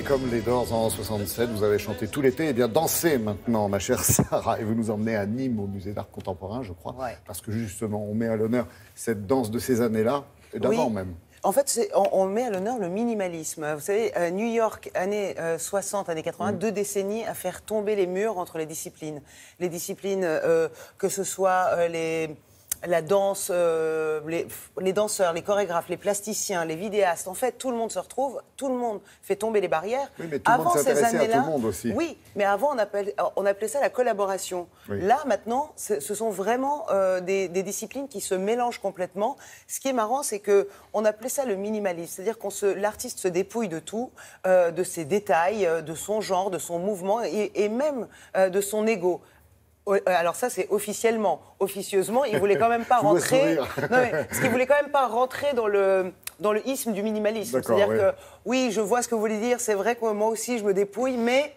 comme les Doors en 67, vous avez chanté tout l'été. Eh bien, dansez maintenant, ma chère Sarah. Et vous nous emmenez à Nîmes, au musée d'art contemporain, je crois. Ouais. Parce que justement, on met à l'honneur cette danse de ces années-là, et d'avant même. En fait, on met à l'honneur le minimalisme. Vous savez, New York, années 60, années 80, 2 décennies à faire tomber les murs entre les disciplines. Les disciplines, que ce soit la danse, les danseurs, les chorégraphes, les plasticiens, les vidéastes. En fait, tout le monde se retrouve, tout le monde fait tomber les barrières. Oui, mais tout le monde s'intéressait à tout le monde aussi. Oui, mais avant, on appelait ça la collaboration. Oui. Là, maintenant, ce sont vraiment des disciplines qui se mélangent complètement. Ce qui est marrant, c'est qu'on appelait ça le minimalisme. C'est-à-dire que l'artiste se dépouille de tout, de ses détails, de son genre, de son mouvement et même de son ego. Alors ça, c'est officiellement. Officieusement, il voulait quand même pas rentrer. Non, mais, parce qu'il voulait quand même pas rentrer dans le isme du minimalisme. C'est-à-dire que oui, je vois ce que vous voulez dire. C'est vrai que moi aussi, je me dépouille, mais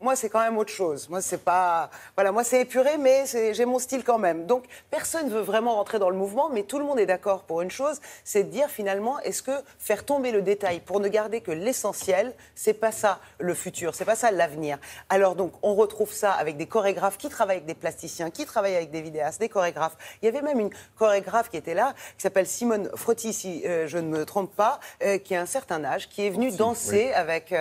moi, c'est quand même autre chose. Moi, c'est pas... Voilà, moi, c'est épuré, mais j'ai mon style quand même. Donc, personne ne veut vraiment rentrer dans le mouvement, mais tout le monde est d'accord pour une chose, c'est de dire finalement, est-ce que faire tomber le détail pour ne garder que l'essentiel, c'est pas ça le futur, c'est pas ça l'avenir. Alors donc, on retrouve ça avec des chorégraphes qui travaillent avec des plasticiens, qui travaillent avec des vidéastes, des chorégraphes. Il y avait même une chorégraphe qui était là, qui s'appelle Simone Frotti, si je ne me trompe pas, qui a un certain âge, qui est venue danser avec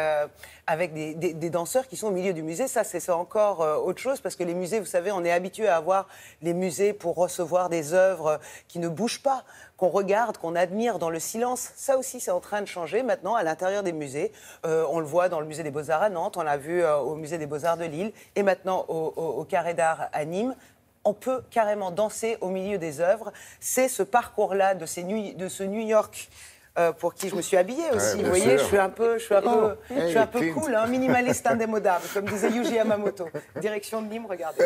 des danseurs qui sont au milieu du musée. Ça, c'est encore autre chose, parce que les musées, vous savez, on est habitué à avoir les musées pour recevoir des œuvres qui ne bougent pas, qu'on regarde, qu'on admire dans le silence. Ça aussi, c'est en train de changer maintenant à l'intérieur des musées. On le voit dans le musée des Beaux-Arts à Nantes, on l'a vu au musée des Beaux-Arts de Lille, et maintenant au Carré d'Art à Nîmes. On peut carrément danser au milieu des œuvres. C'est ce parcours-là de ce New York pour qui je me suis habillée aussi. Vous voyez, je suis un peu cool, hein, minimaliste indémodable, comme disait Yuji Yamamoto. Direction de Nîmes, regardez.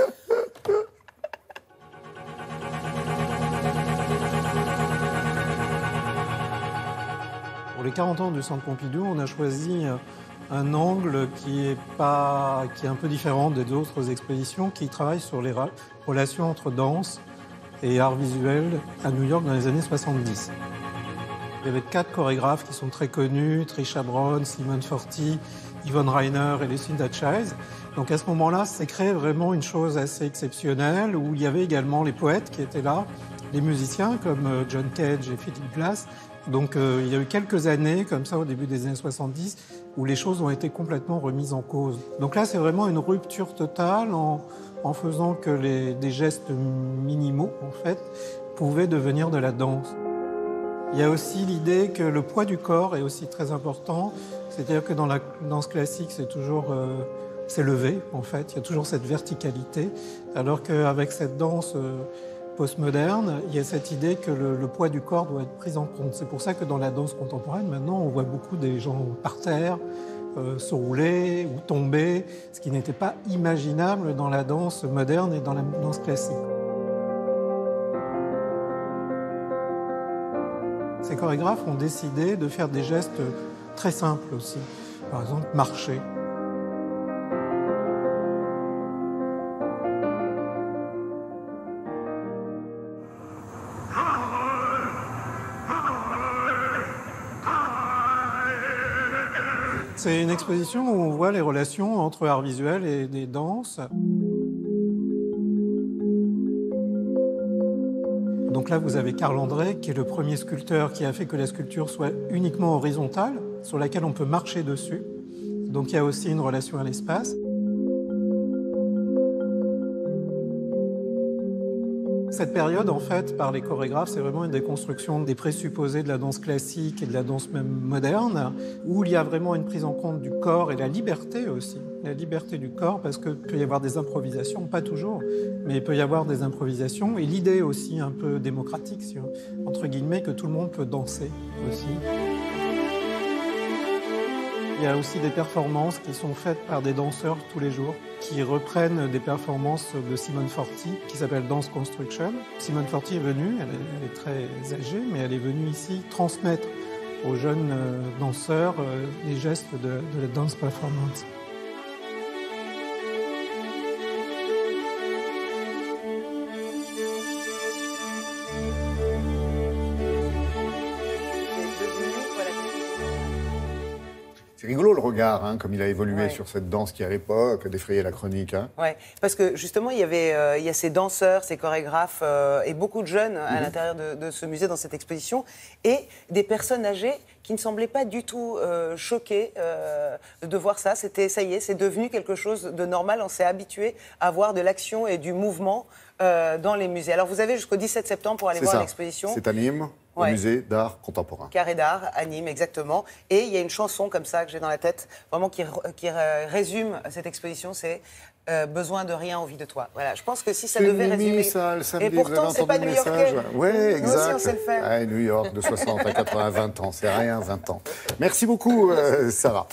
Pour les 40 ans du Centre Pompidou, on a choisi un angle qui est un peu différent des autres expositions, qui travaille sur les relations entre danse et art visuel à New York dans les années 70. Il y avait 4 chorégraphes qui sont très connus, Trisha Brown, Simone Forti, Yvonne Rainer et Lucinda Childs. Donc à ce moment-là, c'est créé vraiment une chose assez exceptionnelle, où il y avait également les poètes qui étaient là, les musiciens comme John Cage et Philip Glass. Donc il y a eu quelques années, comme ça, au début des années 70, où les choses ont été complètement remises en cause. Donc là, c'est vraiment une rupture totale en faisant que des gestes minimaux, en fait, pouvaient devenir de la danse. Il y a aussi l'idée que le poids du corps est aussi très important. C'est-à-dire que dans la danse classique, c'est levé, en fait. Il y a toujours cette verticalité. Alors qu'avec cette danse postmoderne, il y a cette idée que le poids du corps doit être pris en compte. C'est pour ça que dans la danse contemporaine, maintenant, on voit beaucoup des gens par terre, se rouler ou tomber, ce qui n'était pas imaginable dans la danse moderne et dans la danse classique. Ces chorégraphes ont décidé de faire des gestes très simples aussi. Par exemple, marcher. C'est une exposition où on voit les relations entre art visuel et des danses. Donc là, vous avez Carl André, qui est le premier sculpteur qui a fait que la sculpture soit uniquement horizontale, sur laquelle on peut marcher dessus. Donc il y a aussi une relation à l'espace. Cette période, en fait, par les chorégraphes, c'est vraiment une déconstruction des présupposés de la danse classique et de la danse même moderne, où il y a vraiment une prise en compte du corps et la liberté aussi. La liberté du corps, parce qu'il peut y avoir des improvisations, pas toujours, mais il peut y avoir des improvisations. Et l'idée aussi un peu démocratique, entre guillemets, que tout le monde peut danser aussi. Il y a aussi des performances qui sont faites par des danseurs tous les jours, qui reprennent des performances de Simone Forti, qui s'appelle Dance Construction. Simone Forti est venue, elle est très âgée, mais elle est venue ici transmettre aux jeunes danseurs les gestes de la dance performance. C'est rigolo le regard, hein, comme il a évolué Ouais. sur cette danse qui à l'époque défrayait la chronique. Hein. Ouais, parce que justement, il y a ces danseurs, ces chorégraphes et beaucoup de jeunes à l'intérieur de ce musée, dans cette exposition, et des personnes âgées qui ne semblaient pas du tout choquées de voir ça. C'était, ça y est, c'est devenu quelque chose de normal. On s'est habitué à voir de l'action et du mouvement dans les musées. Alors, vous avez jusqu'au 17 septembre pour aller C'est voir ça. l'exposition. C'est à Nîmes, au Ouais. musée d'art contemporain. Carré d'art, à Nîmes, exactement. Et il y a une chanson comme ça que j'ai dans la tête, vraiment qui résume cette exposition, c'est Besoin de rien, envie de toi. Voilà, je pense que si ça C'est devait Mimi, résumer... ça, le samedi, Et vous avez pourtant, c'est entendu pas le new-yorkais. message. Oui, Nous exact. aussi, on sait le faire. Ah, New York, de 60 à 80, 20 ans, c'est rien, 20 ans. Merci beaucoup, Sarah.